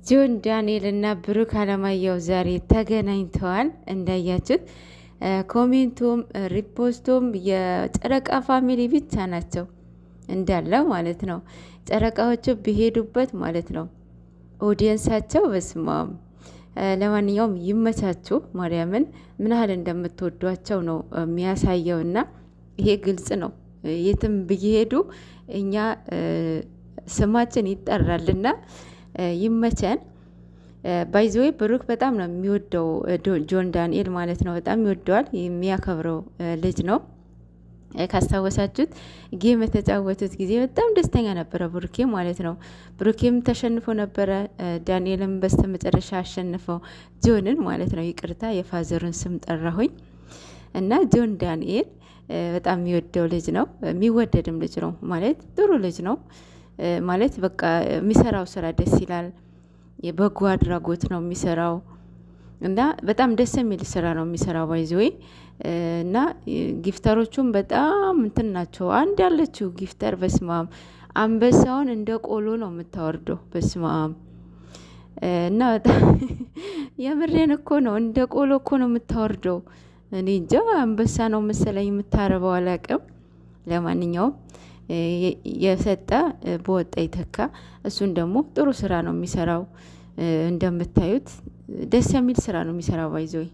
ጆን ዳንኤል እና ብሩክ አለማየሁ ዛሬ ተገናኝተዋል። እንዳያችሁት ኮሜንቱም ሪፖስቱም የጨረቃ ፋሚሊ ብቻ ናቸው እንዳለ ማለት ነው። ጨረቃዎቹ ቢሄዱበት ማለት ነው ኦዲየንሳቸው በስማም። ለማንኛውም ይመቻችሁ። ማርያምን ምን ያህል እንደምትወዷቸው ነው የሚያሳየው እና ይሄ ግልጽ ነው። የትም ብይሄዱ እኛ ስማችን ይጠራልና ይመቸን። ባይዘዌ ብሩክ በጣም ነው የሚወደው ጆን ዳንኤል ማለት ነው። በጣም ይወደዋል፣ የሚያከብረው ልጅ ነው። ካስታወሳችሁት ጌም የተጫወቱት ጊዜ በጣም ደስተኛ ነበረ ብሩኬ ማለት ነው። ብሩኬም ተሸንፎ ነበረ፣ ዳንኤልም በስተ መጨረሻ አሸንፈው ጆንን ማለት ነው። ይቅርታ የፋዘሩን ስም ጠራሁኝ እና ጆን ዳንኤል በጣም የሚወደው ልጅ ነው፣ የሚወደድም ልጅ ነው ማለት ጥሩ ልጅ ነው ማለት በቃ የሚሰራው ስራ ደስ ይላል። የበጎ አድራጎት ነው የሚሰራው እና በጣም ደስ የሚል ስራ ነው የሚሰራው ባይዘዌ እና ጊፍተሮቹም በጣም እንትን ናቸው። አንድ ያለችው ጊፍተር በስማም አንበሳውን እንደ ቆሎ ነው የምታወርደው በስማም እና በጣም የምሬን እኮ ነው፣ እንደ ቆሎ እኮ ነው የምታወርደው። እኔ እንጃ አንበሳ ነው መሰለኝ የምታረበው አላቅም። ለማንኛውም የሰጠ በወጣ ይተካ። እሱን ደግሞ ጥሩ ስራ ነው የሚሰራው። እንደምታዩት ደስ የሚል ስራ ነው የሚሰራው ባይዞይ